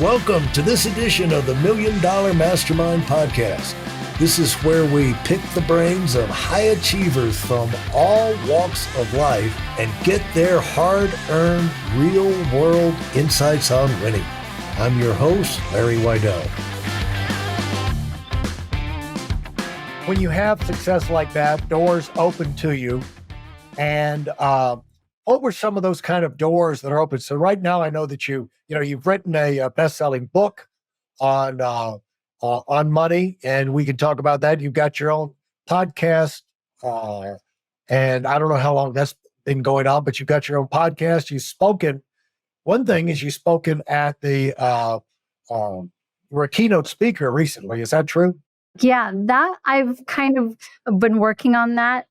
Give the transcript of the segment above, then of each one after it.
Welcome to this edition of the Million Dollar Mastermind podcast. This is where we pick the brains of high achievers from all walks of life and get their hard-earned, real-world insights on winning. I'm your host, Larry Weidel. When you have success like that, doors open to you. And what were some of those kind of doors that are open? So right now, I know that you've written a best-selling book on money, and we can talk about that. You've got your own podcast, and I don't know how long that's been going on, but you've got your own podcast. You've spoken. One thing is you've spoken at you were a keynote speaker recently. Is that true? Yeah, that I've kind of been working on that.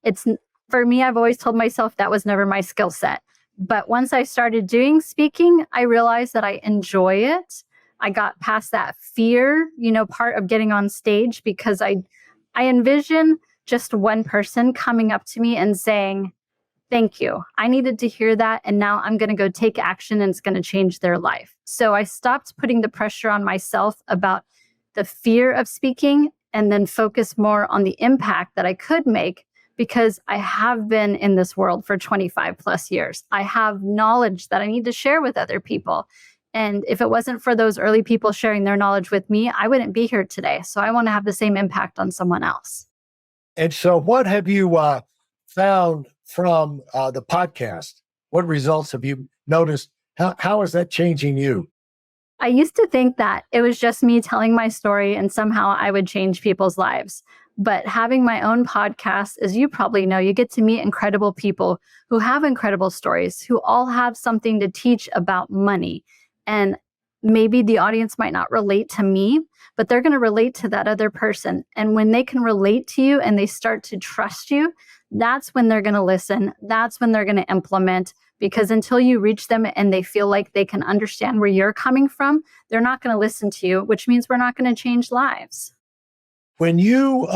For me, I've always told myself that was never my skill set. But once I started doing speaking, I realized that I enjoy it. I got past that fear, part of getting on stage, because I envision just one person coming up to me and saying, "Thank you. I needed to hear that. And now I'm going to go take action and it's going to change their life." So I stopped putting the pressure on myself about the fear of speaking and then focus more on the impact that I could make, because I have been in this world for 25 plus years. I have knowledge that I need to share with other people. And if it wasn't for those early people sharing their knowledge with me, I wouldn't be here today. So I want to have the same impact on someone else. And so what have you found from the podcast? What results have you noticed? How is that changing you? I used to think that it was just me telling my story and somehow I would change people's lives. But having my own podcast, as you probably know, you get to meet incredible people who have incredible stories, who all have something to teach about money. And maybe the audience might not relate to me, but they're going to relate to that other person. And when they can relate to you and they start to trust you, that's when they're going to listen. That's when they're going to implement. Because until you reach them and they feel like they can understand where you're coming from, they're not going to listen to you, which means we're not going to change lives. When you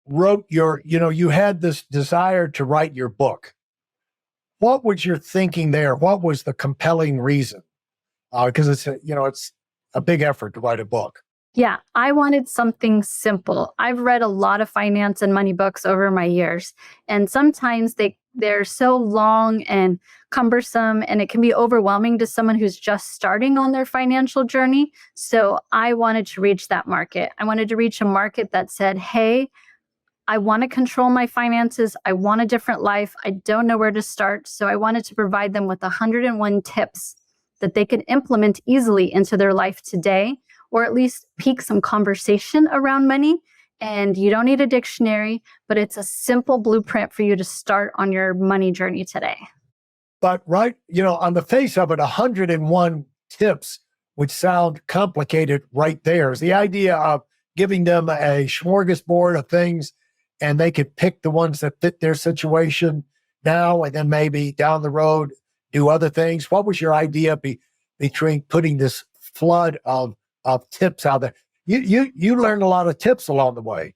wrote you had this desire to write your book, what was your thinking there? What was the compelling reason? Because it's a big effort to write a book. Yeah, I wanted something simple. I've read a lot of finance and money books over my years, and sometimes they're so long and cumbersome, and it can be overwhelming to someone who's just starting on their financial journey. So I wanted to reach that market. I wanted to reach a market that said, "Hey, I want to control my finances. I want a different life. I don't know where to start." So I wanted to provide them with 101 tips that they could implement easily into their life today, or at least pique some conversation around money. And you don't need a dictionary, but it's a simple blueprint for you to start on your money journey today. But on the face of it, 101 tips would sound complicated right there. Is the idea of giving them a smorgasbord of things and they could pick the ones that fit their situation now and then maybe down the road do other things? What was your idea between putting this flood of tips out there? You learned a lot of tips along the way.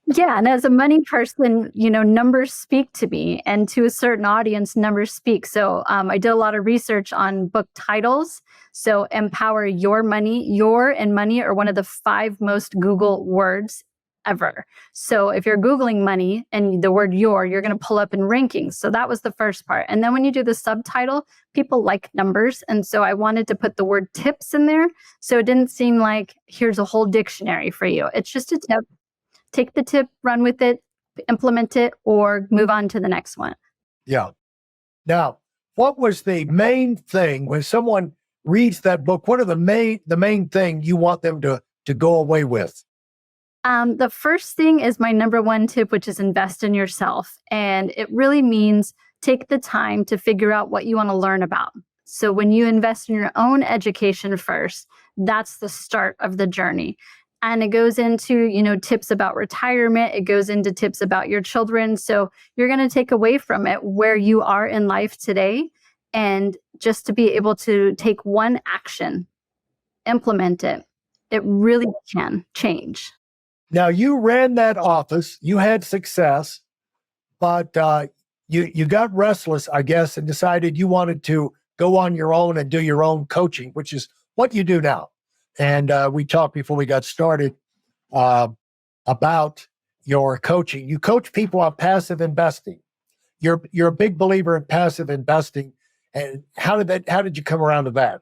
Yeah. And as a money person, numbers speak to me, and to a certain audience, numbers speak. So I did a lot of research on book titles. So Empower Your Money. Your and money are one of the 5 most Google words ever. So if you're Googling money and the word you're going to pull up in rankings. So that was the first part. And then when you do the subtitle, people like numbers. And so I wanted to put the word tips in there. So it didn't seem like here's a whole dictionary for you. It's just a tip. Take the tip, run with it, implement it, or move on to the next one. Yeah. Now, what was the main thing when someone reads that book? What are the main thing you want them to go away with? The first thing is my number one tip, which is invest in yourself. And it really means take the time to figure out what you want to learn about. So when you invest in your own education first, that's the start of the journey. And it goes into, tips about retirement. It goes into tips about your children. So you're going to take away from it where you are in life today. And just to be able to take one action, implement it, it really can change. Now, you ran that office, you had success, but you got restless, I guess, and decided you wanted to go on your own and do your own coaching, which is what you do now. And we talked before we got started uh, about your coaching. You coach people on passive investing. You're a big believer in passive investing. And how did you come around to that?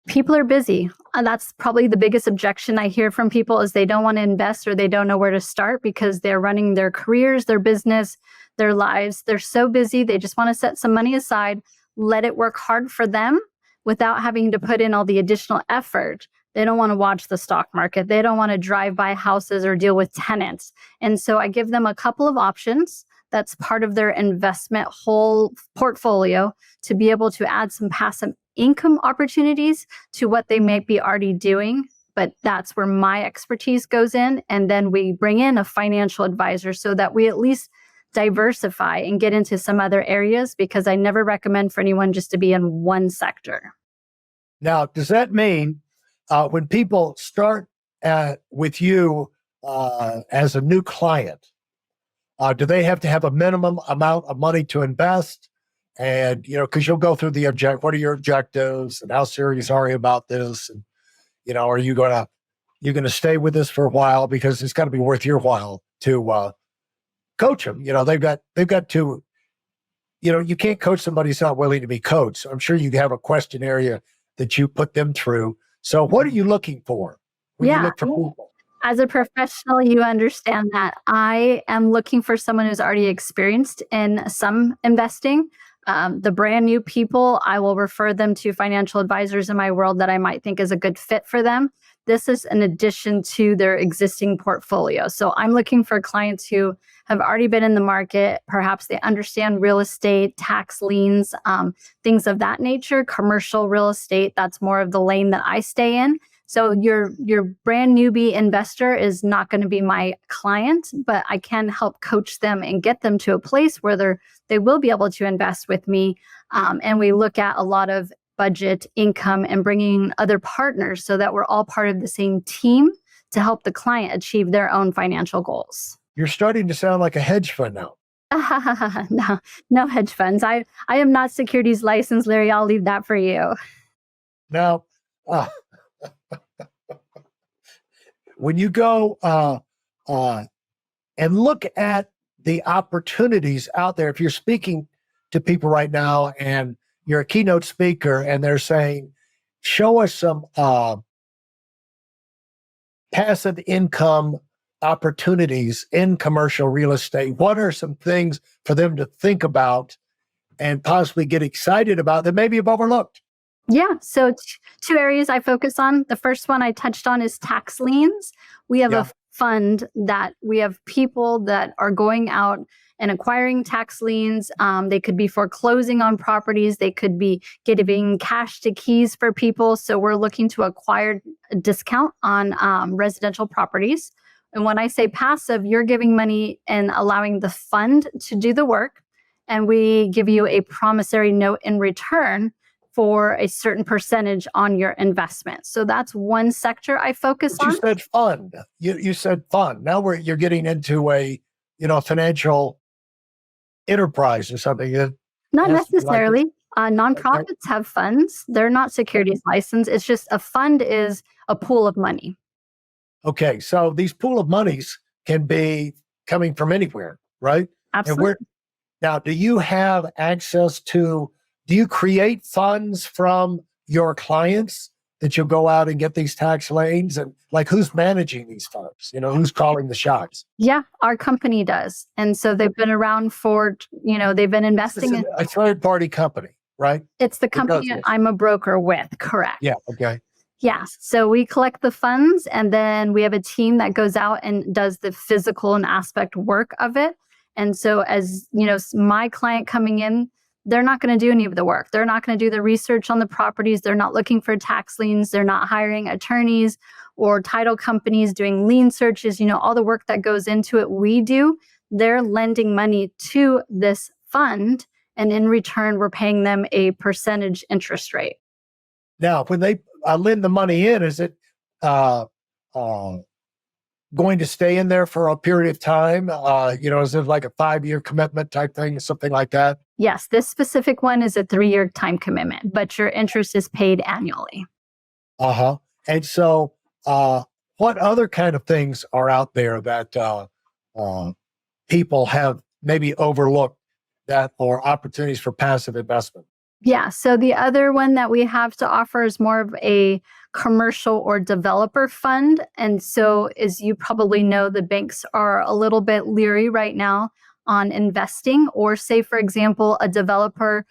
People are busy. That's probably the biggest objection I hear from people is they don't want to invest or they don't know where to start because they're running their careers, their business, their lives. They're so busy. They just want to set some money aside, let it work hard for them without having to put in all the additional effort. They don't want to watch the stock market. They don't want to drive by houses or deal with tenants. And so I give them a couple of options that's part of their investment whole portfolio to be able to add some passive income opportunities to what they may be already doing. But that's where my expertise goes in. And then we bring in a financial advisor so that we at least diversify and get into some other areas, because I never recommend for anyone just to be in one sector. Now, does that mean when people start with you as a new client, do they have to have a minimum amount of money to invest? And, because you'll go through what are your objectives and how serious are you about this? And, are you going to stay with this for a while? Because it's got to be worth your while to coach them. They've got to, you can't coach somebody who's not willing to be coached. So I'm sure you have a question area that you put them through. So what are you looking for when you look for people? As a professional, you understand that I am looking for someone who's already experienced in some investing. The brand new people, I will refer them to financial advisors in my world that I might think is a good fit for them. This is in addition to their existing portfolio. So I'm looking for clients who have already been in the market. Perhaps they understand real estate, tax liens, things of that nature, commercial real estate. That's more of the lane that I stay in. So your brand newbie investor is not going to be my client, but I can help coach them and get them to a place where they will be able to invest with me. And we look at a lot of budget, income, and bringing other partners so that we're all part of the same team to help the client achieve their own financial goals. You're starting to sound like a hedge fund now. No hedge funds. I am not securities licensed, Larry. I'll leave that for you. Now, when you go and look at the opportunities out there, if you're speaking to people right now and you're a keynote speaker and they're saying, show us some passive income opportunities in commercial real estate, what are some things for them to think about and possibly get excited about that maybe you've overlooked? Yeah. So two areas I focus on. The first one I touched on is tax liens. We have a fund that we have people that are going out and acquiring tax liens. They could be foreclosing on properties. They could be giving cash to keys for people. So we're looking to acquire a discount on residential properties. And when I say passive, you're giving money and allowing the fund to do the work. And we give you a promissory note in return for a certain percentage on your investment. So that's one sector I focus on. You said fund. You said fund. Now you're getting into a financial enterprise or something. Not necessarily. Nonprofits have funds. They're not securities licensed. It's just a fund is a pool of money. Okay, so these pool of monies can be coming from anywhere, right? Absolutely. Now, do you have access to? Do you create funds from your clients that you'll go out and get these tax liens? And who's managing these funds? Who's calling the shots? Yeah, our company does. And so they've been around for, they've been investing in a third-party company, right? It's the company I'm a broker with, correct? Yeah, okay. Yeah. So we collect the funds and then we have a team that goes out and does the physical and aspect work of it. And so as, my client coming in, they're not going to do any of the work. They're not going to do the research on the properties. They're not looking for tax liens. They're not hiring attorneys or title companies doing lien searches. All the work that goes into it, we do. They're lending money to this fund. And in return, we're paying them a percentage interest rate. Now, when they lend the money in, is it going to stay in there for a period of time? Is it like a 5-year commitment type thing, something like that? Yes, this specific one is a 3-year time commitment, but your interest is paid annually. Uh-huh. And so, what other kind of things are out there that uh, people have maybe overlooked that or opportunities for passive investment? Yeah. So the other one that we have to offer is more of a commercial or developer fund. And so, as you probably know, the banks are a little bit leery right now on investing, or say, for example, a developer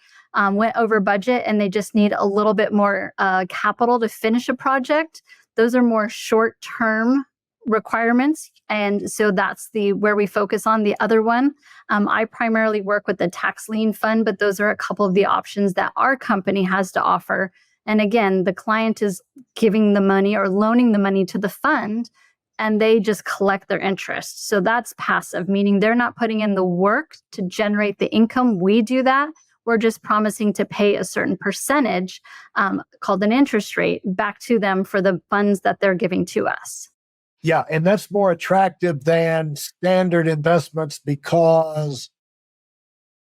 went over budget and they just need a little bit more capital to finish a project. Those are more short term requirements. And so that's the where we focus on. The other one, I primarily work with the tax lien fund, but those are a couple of the options that our company has to offer. And again, the client is giving the money or loaning the money to the fund, and they just collect their interest. So that's passive, meaning they're not putting in the work to generate the income. We do that. We're just promising to pay a certain percentage, called an interest rate, back to them for the funds that they're giving to us. Yeah, and that's more attractive than standard investments because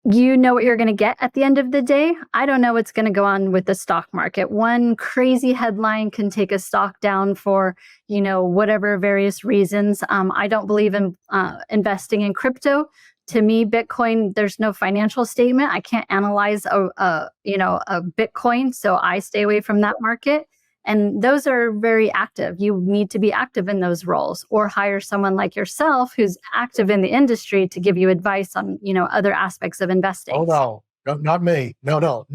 You know what you're going to get at the end of the day. I don't know what's going to go on with the stock market. One crazy headline can take a stock down for, whatever various reasons. I don't believe in investing in crypto. To me, Bitcoin, there's no financial statement. I can't analyze a Bitcoin, so I stay away from that market. And those are very active. You need to be active in those roles, or hire someone like yourself who's active in the industry to give you advice on, other aspects of investing. oh no, not me. No, not,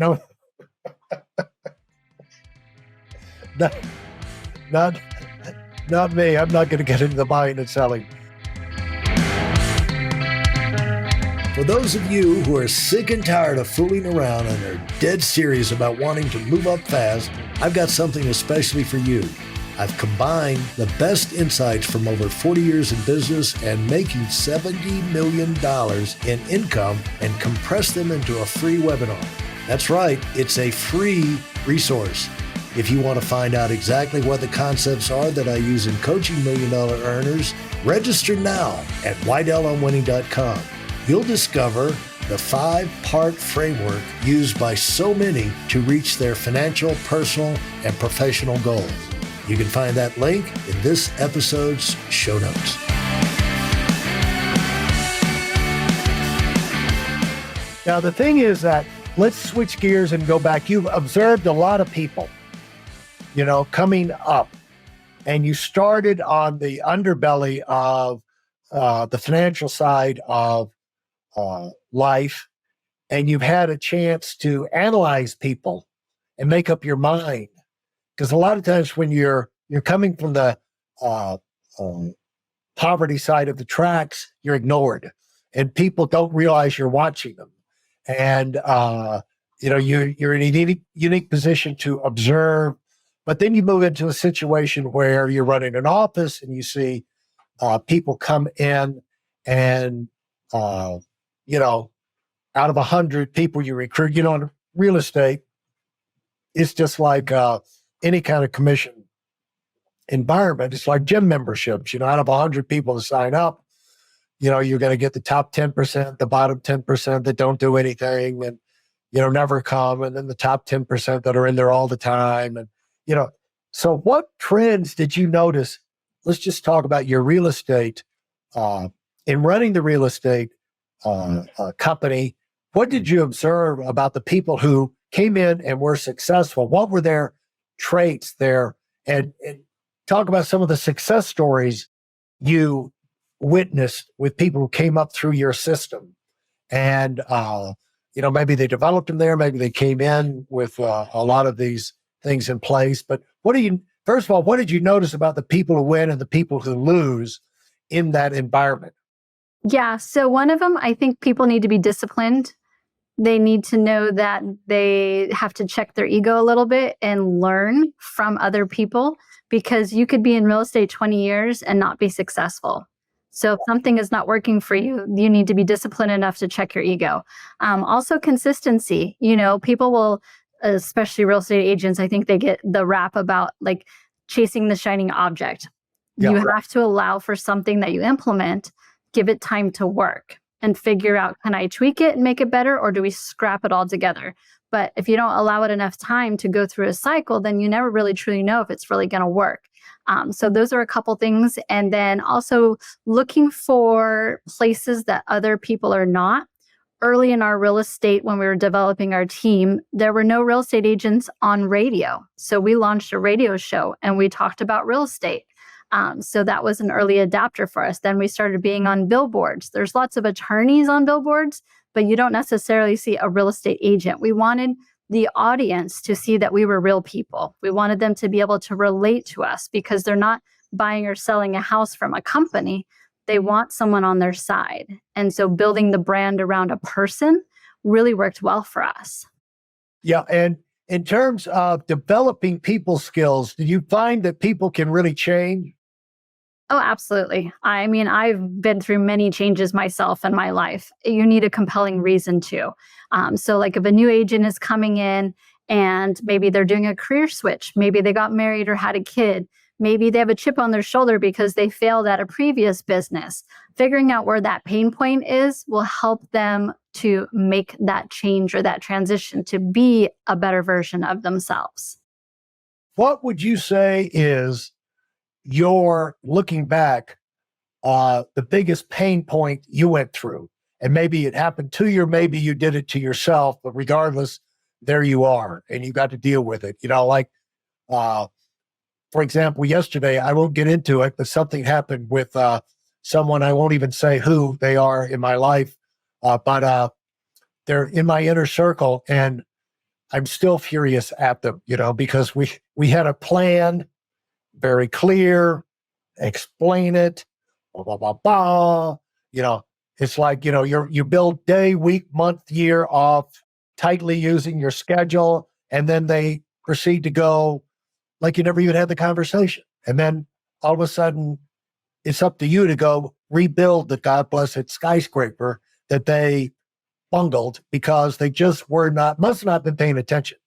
not not me. I'm not going to get into the buying and selling. For those of you who are sick and tired of fooling around and are dead serious about wanting to move up fast, I've got something especially for you. I've combined the best insights from over 40 years in business and making $70 million in income and compressed them into a free webinar. That's right, it's a free resource. If you want to find out exactly what the concepts are that I use in coaching million-dollar earners, register now at weidelonwinning.com. You'll discover the 5-part framework used by so many to reach their financial, personal, and professional goals. You can find that link in this episode's show notes. Now, the thing is that let's switch gears and go back. You've observed a lot of people, coming up, and you started on the underbelly of the financial side of life, and you've had a chance to analyze people and make up your mind. Because a lot of times when you're coming from the poverty side of the tracks, you're ignored, and people don't realize you're watching them. And you're in a unique position to observe. But then you move into a situation where you're running an office and you see people come in and out of 100 people you recruit, in real estate, it's just like any kind of commission environment. It's like gym memberships. Out of 100 people to sign up, you're going to get the top 10%, the bottom 10% that don't do anything and, never come. And then the top 10% that are in there all the time. And, so what trends did you notice? Let's just talk about your real estate. In running the real estate company, what did you observe about the people who came in and were successful? What were their traits there? And talk about some of the success stories you witnessed with people who came up through your system. And, maybe they developed them there. Maybe they came in with a lot of these things in place. But first of all, what did you notice about the people who win and the people who lose in that environment? Yeah. So one of them, I think people need to be disciplined. They need to know that they have to check their ego a little bit and learn from other people, because you could be in real estate 20 years and not be successful. So if something is not working for you, you need to be disciplined enough to check your ego. Also consistency. People will, especially real estate agents, I think they get the rap about like chasing the shining object. Yeah. You have to allow for something that you implement, give it time to work. and figure out, can I tweak it and make it better, or do we scrap it all together? But if you don't allow it enough time to go through a cycle, then you never really truly know if it's really going to work. So those are a couple things. And then also looking for places that other people are not. Early in our real estate, when we were developing our team, there were no real estate agents on radio. So we launched a radio show and we talked about real estate. So that was an early adapter for us. Then we started being on billboards. There's lots of attorneys on billboards, but you don't necessarily see a real estate agent. We wanted the audience to see that we were real people. We wanted them to be able to relate to us because they're not buying or selling a house from a company. They want someone on their side. And so building the brand around a person really worked well for us. Yeah. And in terms of developing people skills, do you find that people can really change? Oh, absolutely. I mean, I've been through many changes myself in my life. You need a compelling reason to. So like if a new agent is coming in and maybe they're doing a career switch, maybe they got married or had a kid, maybe they have a chip on their shoulder because they failed at a previous business. Figuring out where that pain point is will help them to make that change or that transition to be a better version of themselves. What would you say is your, looking back, the biggest pain point you went through? And maybe it happened to you, or maybe you did it to yourself, but regardless, there you are and you got to deal with it. Like, for example, yesterday, I won't get into it, but something happened with someone, I won't even say who they are in my life, but they're in my inner circle and I'm still furious at them, because we had a plan, very clear, explain it, blah, blah, blah, blah. It's like, you build day, week, month, year off tightly using your schedule. And then they proceed to go like you never even had the conversation. And then all of a sudden it's up to you to go rebuild the God blessed skyscraper that they bungled because they just must not have been paying attention,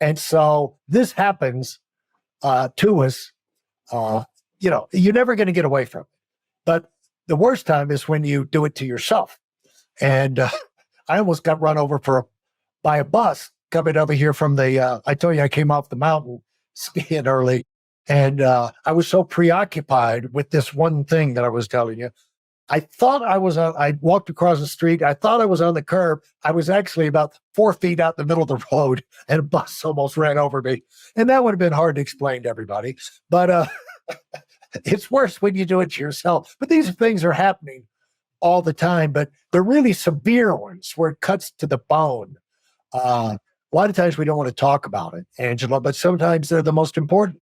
And so this happens to us, you're never going to get away from it. But the worst time is when you do it to yourself. And I almost got run over by a bus coming over here from I told you I came off the mountain skiing early. And I was so preoccupied with this one thing that I was telling you. I walked across the street. I thought I was on the curb. I was actually about 4 feet out in the middle of the road and a bus almost ran over me. And that would have been hard to explain to everybody. But it's worse when you do it to yourself. But these things are happening all the time, but they're really severe ones where it cuts to the bone. A lot of times we don't want to talk about it, Angela, but sometimes they're the most important.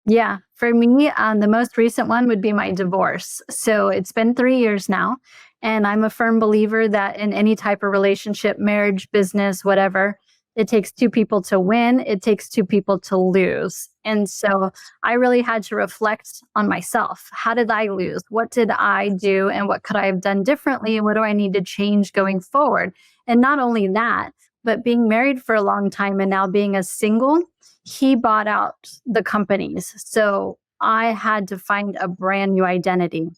Yeah, for me, the most recent one would be my divorce. So it's been 3 years now, and I'm a firm believer that in any type of relationship, marriage, business, whatever, it takes two people to win. It takes two people to lose. And so I really had to reflect on myself. How did I lose? What did I do? And what could I have done differently? And what do I need to change going forward? And not only that, but being married for a long time and now being a single, he bought out the companies. So I had to find a brand new identity.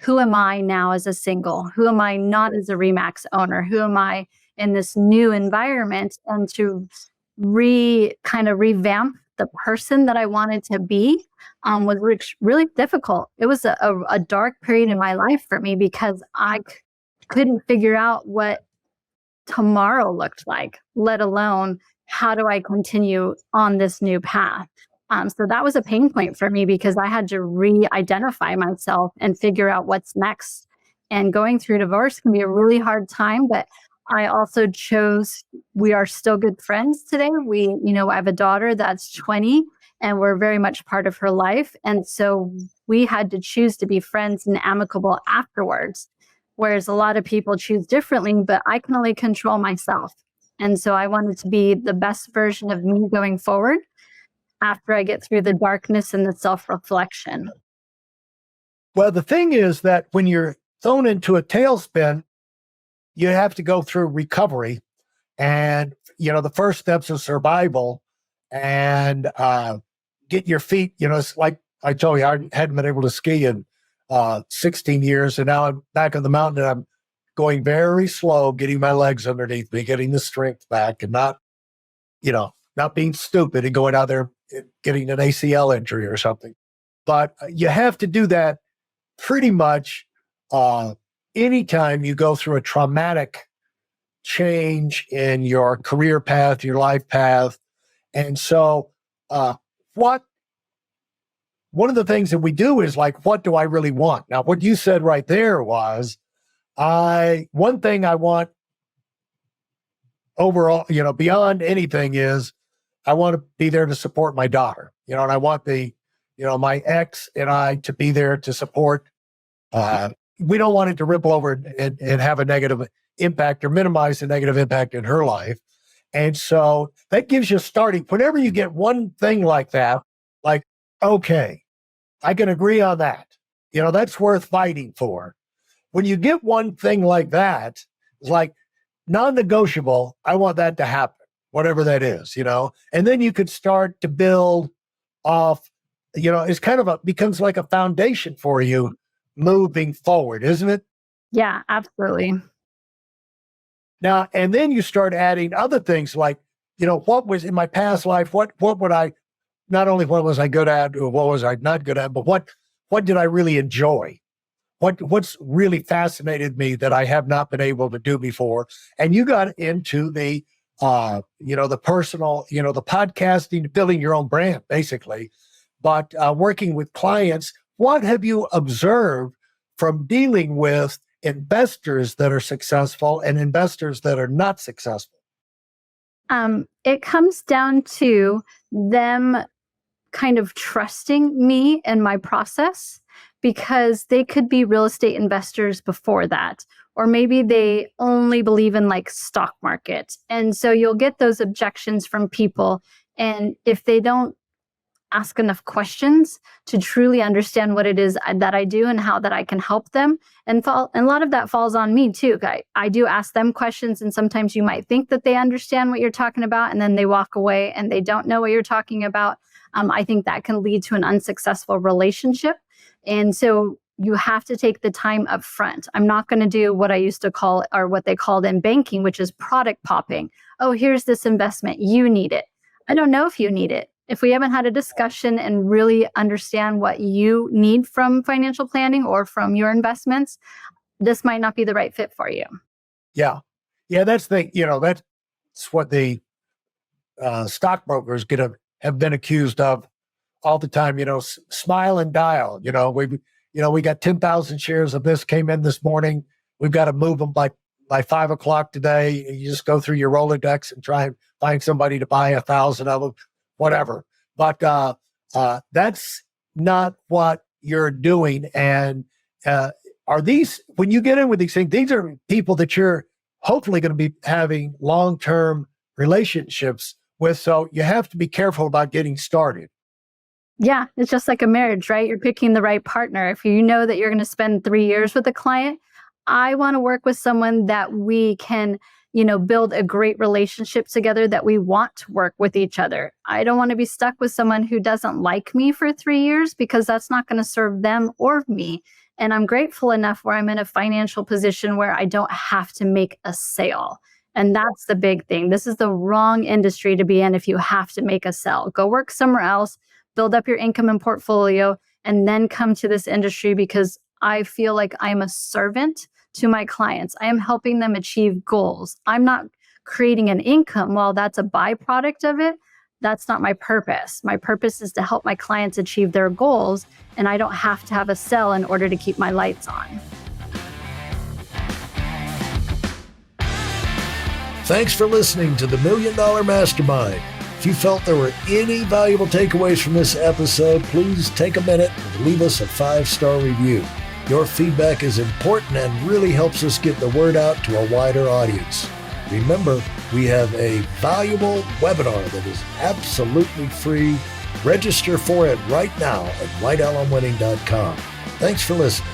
Who am I now as a single? Who am I not as a Remax owner? Who am I in this new environment? And to kind of revamp the person that I wanted to be was really difficult. It was a dark period in my life for me because I couldn't figure out what tomorrow looked like, let alone how do I continue on this new path. So that was a pain point for me because I had to re-identify myself and figure out what's next. And going through divorce can be a really hard time, but I also chose, we are still good friends today. I have a daughter that's 20 and we're very much part of her life. And so we had to choose to be friends and amicable afterwards. Whereas a lot of people choose differently, but I can only control myself. And so I wanted to be the best version of me going forward after I get through the darkness and the self-reflection. Well, the thing is that when you're thrown into a tailspin, you have to go through recovery. And, the first steps of survival and get your feet, it's like I told you, I hadn't been able to ski in 16 years. And now I'm back on the mountain and I'm going very slow, getting my legs underneath me, getting the strength back and not being stupid and going out there and getting an ACL injury or something. But you have to do that pretty much anytime you go through a traumatic change in your career path, your life path. And so one of the things that we do is like, what do I really want? Now, what you said right there was, one thing I want overall, beyond anything is I want to be there to support my daughter, and I want my ex and I to be there to support. We don't want it to ripple over and have a negative impact or minimize the negative impact in her life. And so that gives you starting. Whenever you get one thing like that, like, okay, I can agree on that. That's worth fighting for. When you get one thing like that, it's like non-negotiable. I want that to happen, whatever that is, and then you could start to build off, it's kind of becomes like a foundation for you moving forward, isn't it? Yeah, absolutely. Now, and then you start adding other things like, what was in my past life? What would I, not only what was I good at or what was I not good at, but what did I really enjoy? What's really fascinated me that I have not been able to do before? And you got into the, the personal, the podcasting, building your own brand, basically, but working with clients. What have you observed from dealing with investors that are successful and investors that are not successful? It comes down to them kind of trusting me and my process, because they could be real estate investors before that, or maybe they only believe in like stock market. And so you'll get those objections from people. And if they don't ask enough questions to truly understand what it is that I do and how that I can help them. And a lot of that falls on me too. I do ask them questions, and sometimes you might think that they understand what you're talking about, and then they walk away and they don't know what you're talking about. I think that can lead to an unsuccessful relationship. And so you have to take the time up front. I'm not going to do what I used to call, or what they called in banking, which is product popping. Oh, here's this investment. You need it. I don't know if you need it. If we haven't had a discussion and really understand what you need from financial planning or from your investments, this might not be the right fit for you. Yeah. Yeah, that's that's what the stockbrokers have been accused of all the time, smile and dial. We got 10,000 shares of this came in this morning. We've got to move them by 5 o'clock today. You just go through your Rolodex and try and find somebody to buy 1,000 of them, whatever. But that's not what you're doing. And are these, when you get in with these things, these are people that you're hopefully going to be having long-term relationships with. So you have to be careful about getting started. Yeah, it's just like a marriage, right? You're picking the right partner. If you know that you're going to spend 3 years with a client, I want to work with someone that we can, build a great relationship together, that we want to work with each other. I don't want to be stuck with someone who doesn't like me for 3 years, because that's not going to serve them or me. And I'm grateful enough where I'm in a financial position where I don't have to make a sale. And that's the big thing. This is the wrong industry to be in if you have to make a sale. Go work somewhere else, build up your income and portfolio, and then come to this industry, because I feel like I'm a servant to my clients. I am helping them achieve goals. I'm not creating an income. While that's a byproduct of it, that's not my purpose. My purpose is to help my clients achieve their goals, and I don't have to have a sell in order to keep my lights on. Thanks for listening to the Million Dollar Mastermind. If you felt there were any valuable takeaways from this episode, please take a minute and leave us a 5-star review. Your feedback is important and really helps us get the word out to a wider audience. Remember, we have a valuable webinar that is absolutely free. Register for it right now at weidelonwinning.com. Thanks for listening.